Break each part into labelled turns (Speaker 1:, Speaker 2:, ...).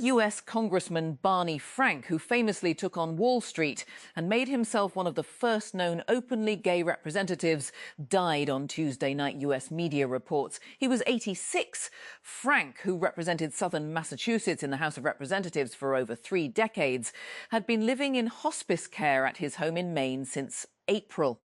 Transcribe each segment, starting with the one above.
Speaker 1: US Congressman Barney Frank, who famously took on Wall Street and made himself one of the first known openly gay representatives, died on Tuesday night, US media reports. He was 86. Frank, who represented southern Massachusetts in the House of Representatives for over 3 decades, had been living in hospice care at his home in Maine since April.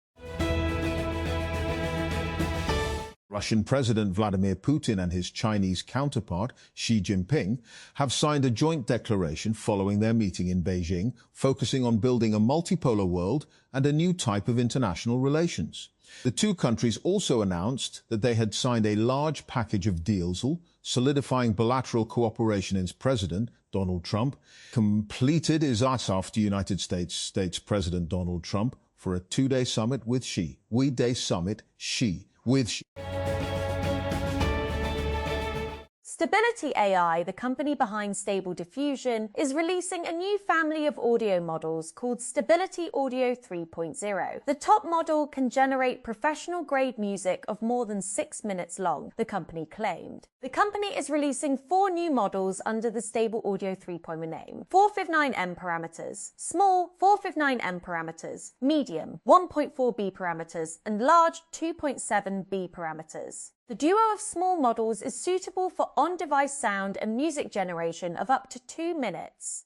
Speaker 2: Russian President Vladimir Putin and his Chinese counterpart, Xi Jinping, have signed a joint declaration following their meeting in Beijing, focusing on building a multipolar world and a new type of international relations. The two countries also announced that they had signed a large package of deals, solidifying bilateral cooperation as President Donald Trump completed his ask after United States President Donald Trump for a 2-day summit with Xi. We-day summit, Xi, with Xi.
Speaker 3: Stability AI, the company behind Stable Diffusion, is releasing a new family of audio models called Stability Audio 3.0. The top model can generate professional-grade music of more than 6 minutes long, the company claimed. The company is releasing 4 new models under the Stable Audio 3.0 name. 459M parameters, small 459M parameters, medium 1.4B parameters, and large 2.7B parameters. The duo of small models is suitable for on-device sound and music generation of up to 2 minutes.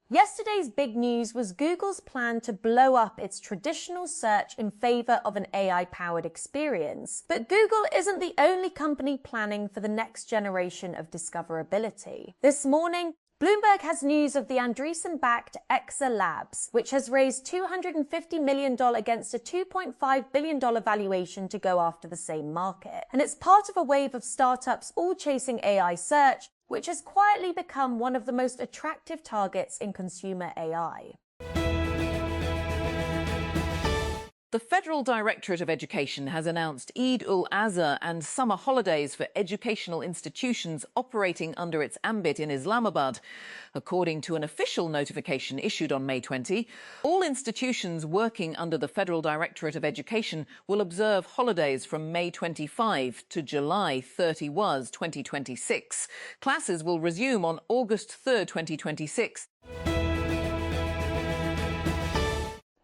Speaker 3: Yesterday's big news was Google's plan to blow up its traditional search in favor of an AI-powered experience. But Google isn't the only company planning for the next generation of discoverability. This morning, Bloomberg has news of the Andreessen-backed Exa Labs, which has raised $250 million against a $2.5 billion valuation to go after the same market. And it's part of a wave of startups all chasing AI search, which has quietly become one of the most attractive targets in consumer AI.
Speaker 1: The Federal Directorate of Education has announced Eid-ul-Azha and summer holidays for educational institutions operating under its ambit in Islamabad. According to an official notification issued on May 20, all institutions working under the Federal Directorate of Education will observe holidays from May 25 to July 31, 2026. Classes will resume on August 3, 2026.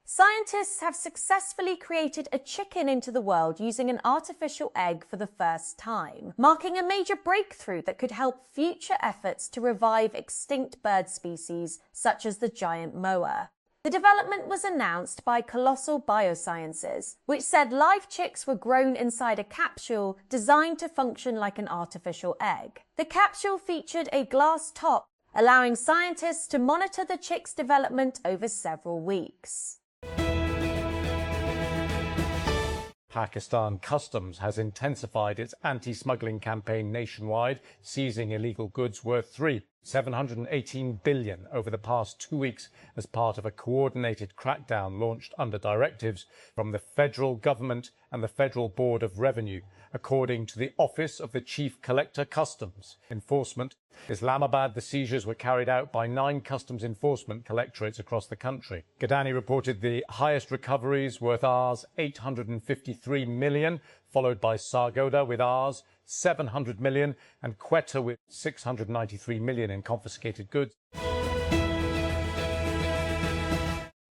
Speaker 3: Scientists have successfully created a chicken into the world using an artificial egg for the first time, marking a major breakthrough that could help future efforts to revive extinct bird species such as the giant moa. The development was announced by Colossal Biosciences, which said live chicks were grown inside a capsule designed to function like an artificial egg. The capsule featured a glass top, allowing scientists to monitor the chick's development over several weeks.
Speaker 4: Pakistan Customs has intensified its anti-smuggling campaign nationwide, seizing illegal goods worth $718 billion over the past 2 weeks as part of a coordinated crackdown launched under directives from the federal government and the Federal Board of Revenue, according to the Office of the Chief Collector Customs Enforcement. Islamabad, the seizures were carried out by 9 customs enforcement collectorates across the country. Gadani reported the highest recoveries worth Rs 853 million, followed by Sargodha with Rs 700 million and Quetta with 693 million in confiscated goods.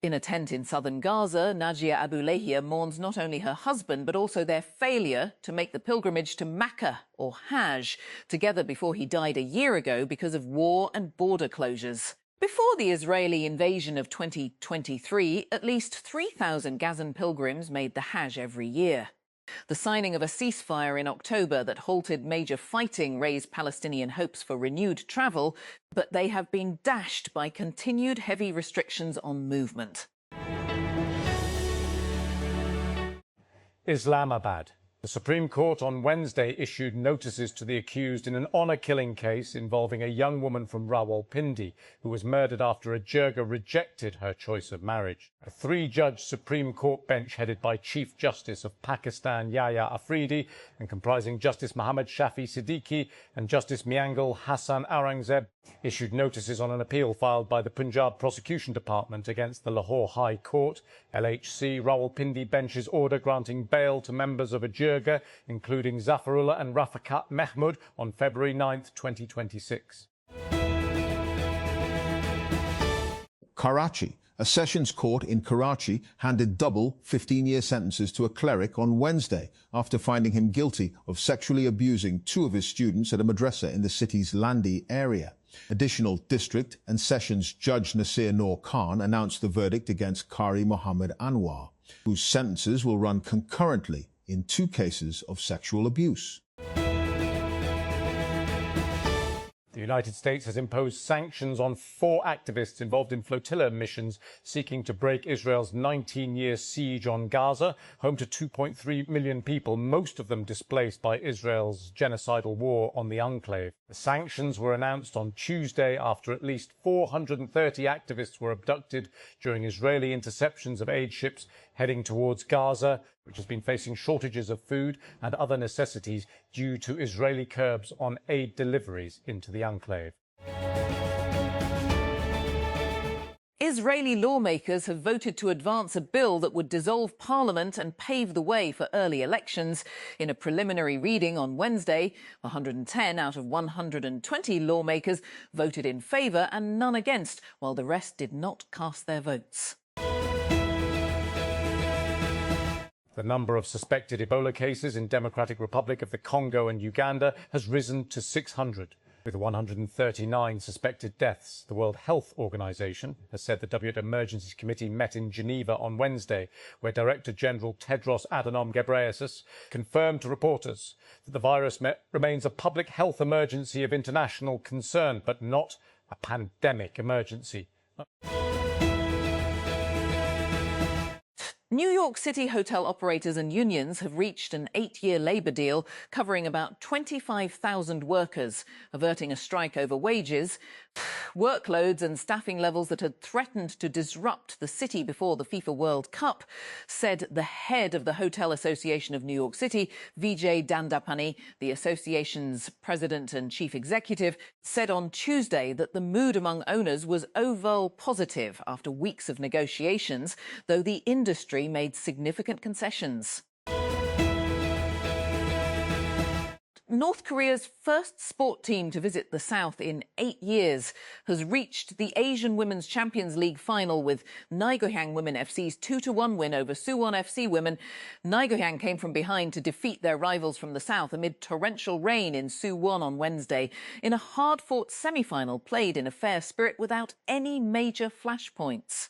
Speaker 1: In a tent in southern Gaza, Najia Abulahia mourns not only her husband, but also their failure to make the pilgrimage to Mecca, or Hajj, together before he died a year ago because of war and border closures. Before the Israeli invasion of 2023, at least 3,000 Gazan pilgrims made the Hajj every year. The signing of a ceasefire in October that halted major fighting raised Palestinian hopes for renewed travel, but they have been dashed by continued heavy restrictions on movement.
Speaker 4: Islamabad. The Supreme Court on Wednesday issued notices to the accused in an honour-killing case involving a young woman from Rawalpindi who was murdered after a jirga rejected her choice of marriage. A 3-judge Supreme Court bench headed by Chief Justice of Pakistan Yahya Afridi and comprising Justice Muhammad Shafi Siddiqui and Justice Miangal Hassan Aurangzeb issued notices on an appeal filed by the Punjab Prosecution Department against the Lahore High Court. LHC Rawalpindi bench's order granting bail to members of a jirga Peshmerga, including Zafarullah and Rafaqat Mahmoud, on February 9, 2026.
Speaker 2: Karachi. A sessions court in Karachi handed double 15-year sentences to a cleric on Wednesday after finding him guilty of sexually abusing two of his students at a madrasa in the city's Landi area. Additional district and sessions judge Nasir Noor Khan announced the verdict against Qari Mohammed Anwar, whose sentences will run concurrently in two cases of sexual abuse.
Speaker 4: The United States has imposed sanctions on 4 activists involved in flotilla missions seeking to break Israel's 19-year siege on Gaza, home to 2.3 million people, most of them displaced by Israel's genocidal war on the enclave. The sanctions were announced on Tuesday after at least 430 activists were abducted during Israeli interceptions of aid ships heading towards Gaza, which has been facing shortages of food and other necessities due to Israeli curbs on aid deliveries into the enclave.
Speaker 1: Israeli lawmakers have voted to advance a bill that would dissolve parliament and pave the way for early elections. In a preliminary reading on Wednesday, 110 out of 120 lawmakers voted in favour and none against, while the rest did not cast their votes.
Speaker 4: The number of suspected Ebola cases in Democratic Republic of the Congo and Uganda has risen to 600, with 139 suspected deaths. The World Health Organization has said the WHO Emergencies Committee met in Geneva on Wednesday, where Director General Tedros Adhanom Ghebreyesus confirmed to reporters that the virus remains a public health emergency of international concern, but not a pandemic emergency.
Speaker 1: New York City hotel operators and unions have reached an 8-year labour deal covering about 25,000 workers, averting a strike over wages, workloads and staffing levels that had threatened to disrupt the city before the FIFA World Cup, said the head of the Hotel Association of New York City, Vijay Dandapani. The association's president and chief executive said on Tuesday that the mood among owners was overall positive after weeks of negotiations, though the industry made significant concessions. North Korea's first sport team to visit the South in 8 years has reached the Asian Women's Champions League final with Naegohyang Women FC's 2-1 win over Suwon FC Women. Naegohyang came from behind to defeat their rivals from the South amid torrential rain in Suwon on Wednesday in a hard-fought semi-final played in a fair spirit without any major flashpoints.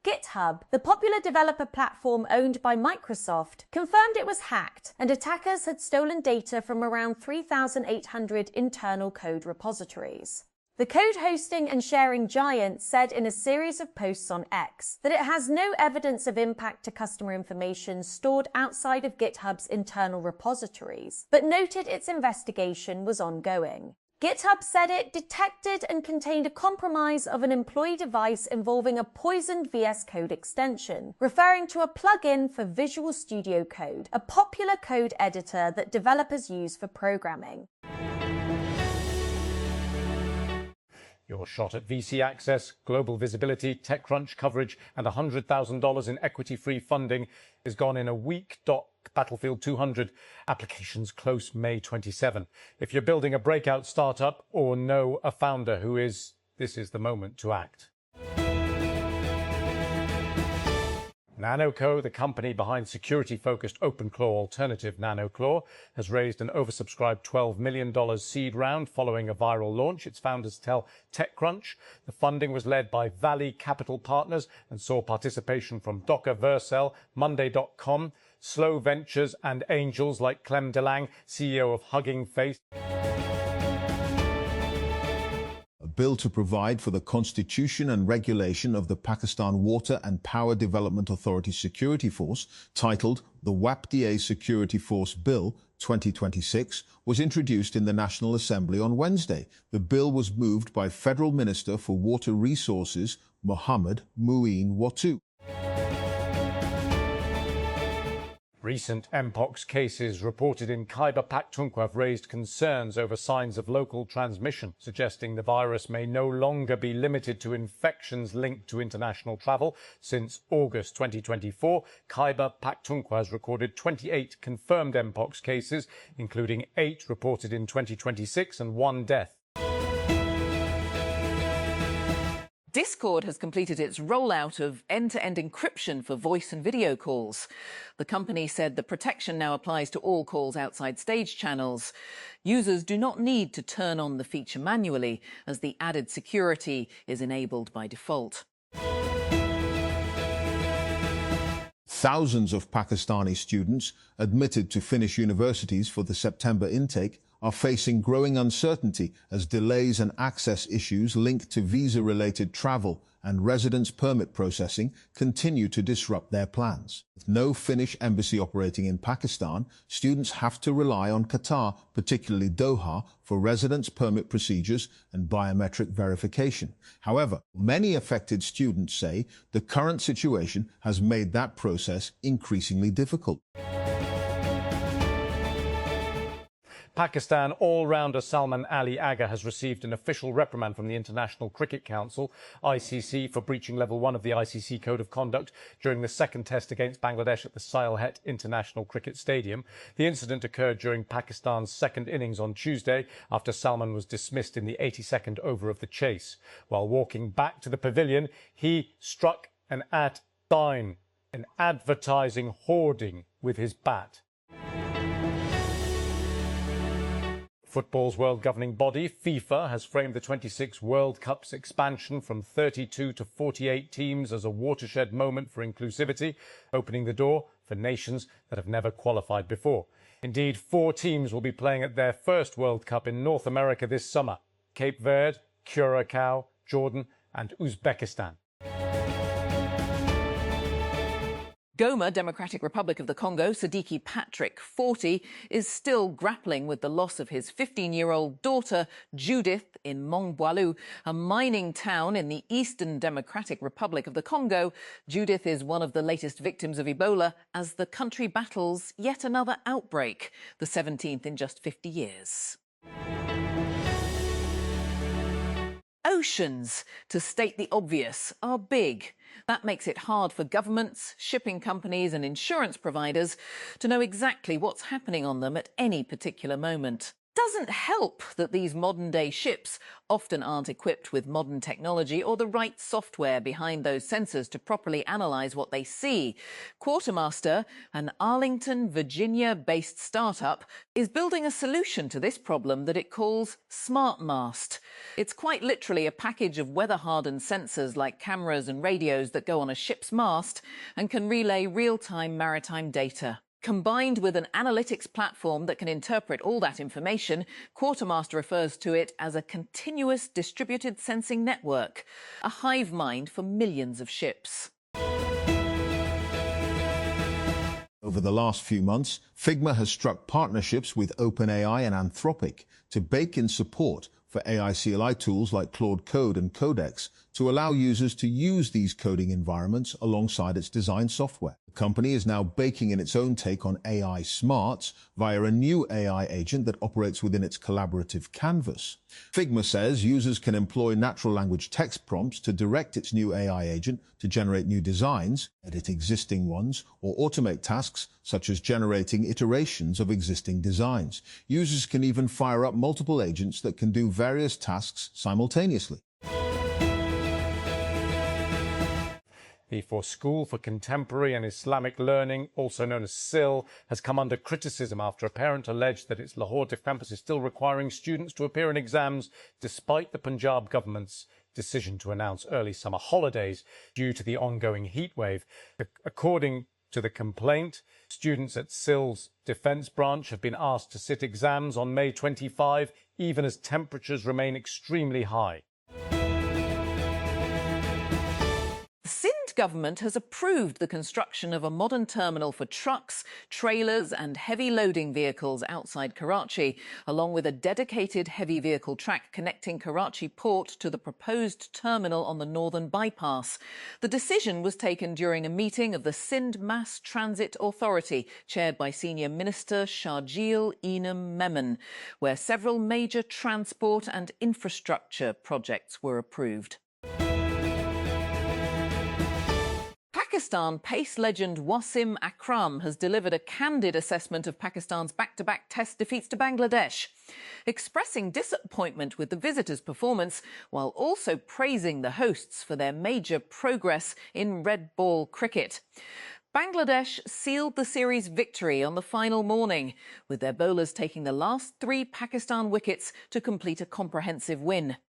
Speaker 3: GitHub, the popular developer platform owned by Microsoft, confirmed it was hacked and attackers had stolen data from around 3,800 internal code repositories. The code hosting and sharing giant said in a series of posts on X that it has no evidence of impact to customer information stored outside of GitHub's internal repositories, but noted its investigation was ongoing. GitHub said it detected and contained a compromise of an employee device involving a poisoned VS Code extension, referring to a plugin for Visual Studio Code, a popular code editor that developers use for programming.
Speaker 4: Your shot at VC access, global visibility, TechCrunch coverage, and $100,000 in equity-free funding is gone in a week. Battlefield 200 applications close May 27. If you're building a breakout startup or know a founder who is, this is the moment to act. NanoCo, the company behind security-focused OpenClaw alternative NanoClaw, has raised an oversubscribed $12 million seed round following a viral launch. Its founders tell TechCrunch. The funding was led by Valley Capital Partners and saw participation from Docker Vercel, Monday.com, Slow Ventures and angels like Clem DeLange, CEO of Hugging Face.
Speaker 2: A bill to provide for the constitution and regulation of the Pakistan Water and Power Development Authority Security Force, titled the WAPDA Security Force Bill 2026, was introduced in the National Assembly on Wednesday. The bill was moved by Federal Minister for Water Resources, Mohammed Muin Watu.
Speaker 4: Recent mpox cases reported in Khyber Pakhtunkhwa have raised concerns over signs of local transmission, suggesting the virus may no longer be limited to infections linked to international travel. Since August 2024, Khyber Pakhtunkhwa has recorded 28 confirmed mpox cases, including 8 reported in 2026 and 1 death.
Speaker 1: Discord has completed its rollout of end-to-end encryption for voice and video calls. The company said the protection now applies to all calls outside stage channels. Users do not need to turn on the feature manually, as the added security is enabled by default.
Speaker 2: Thousands of Pakistani students admitted to Finnish universities for the September intake are facing growing uncertainty as delays and access issues linked to visa-related travel and residence permit processing continue to disrupt their plans. With no Finnish embassy operating in Pakistan, students have to rely on Qatar, particularly Doha, for residence permit procedures and biometric verification. However, many affected students say the current situation has made that process increasingly difficult.
Speaker 4: Pakistan all-rounder Salman Ali Agha has received an official reprimand from the International Cricket Council, ICC, for breaching level 1 of the ICC Code of Conduct during the second test against Bangladesh at the Sylhet International Cricket Stadium. The incident occurred during Pakistan's second innings on Tuesday after Salman was dismissed in the 82nd over of the chase. While walking back to the pavilion, he struck an ad sign, an advertising hoarding, with his bat. Football's world governing body, FIFA, has framed the 26 World Cup's expansion from 32 to 48 teams as a watershed moment for inclusivity, opening the door for nations that have never qualified before. Indeed, 4 teams will be playing at their first World Cup in North America this summer: Cape Verde, Curacao, Jordan and Uzbekistan.
Speaker 1: Goma, Democratic Republic of the Congo, Sadiki Patrick, 40, is still grappling with the loss of his 15-year-old daughter, Judith, in Mongboilu, a mining town in the Eastern Democratic Republic of the Congo. Judith is one of the latest victims of Ebola as the country battles yet another outbreak, the 17th in just 50 years. Oceans, to state the obvious, are big. That makes it hard for governments, shipping companies and insurance providers to know exactly what's happening on them at any particular moment. Doesn't help that these modern-day ships often aren't equipped with modern technology or the right software behind those sensors to properly analyse what they see. Quartermaster, an Arlington, Virginia-based startup, is building a solution to this problem that it calls SmartMast. It's quite literally a package of weather-hardened sensors like cameras and radios that go on a ship's mast and can relay real-time maritime data. Combined with an analytics platform that can interpret all that information, Quartermaster refers to it as a continuous distributed sensing network, a hive mind for millions of ships.
Speaker 2: Over the last few months, Figma has struck partnerships with OpenAI and Anthropic to bake in support for AI CLI tools like Claude Code and Codex to allow users to use these coding environments alongside its design software. The company is now baking in its own take on AI smarts via a new AI agent that operates within its collaborative canvas. Figma says users can employ natural language text prompts to direct its new AI agent to generate new designs, edit existing ones, or automate tasks such as generating iterations of existing designs. Users can even fire up multiple agents that can do various tasks simultaneously.
Speaker 4: The School for Contemporary and Islamic Learning, also known as SIL, has come under criticism after a parent alleged that its Lahore campus is still requiring students to appear in exams despite the Punjab government's decision to announce early summer holidays due to the ongoing heat wave. According to the complaint, students at SIL's Defence Branch have been asked to sit exams on May 25, even as temperatures remain extremely high.
Speaker 1: Sindh state government has approved the construction of a modern terminal for trucks, trailers and heavy loading vehicles outside Karachi, along with a dedicated heavy vehicle track connecting Karachi port to the proposed terminal on the Northern Bypass. The decision was taken during a meeting of the Sindh Mass Transit Authority, chaired by Senior Minister Sharjeel Enam Memon, where several major transport and infrastructure projects were approved. Pakistan pace legend Wasim Akram has delivered a candid assessment of Pakistan's back-to-back Test defeats to Bangladesh, expressing disappointment with the visitors' performance while also praising the hosts for their major progress in red ball cricket. Bangladesh sealed the series victory on the final morning, with their bowlers taking the last 3 Pakistan wickets to complete a comprehensive win.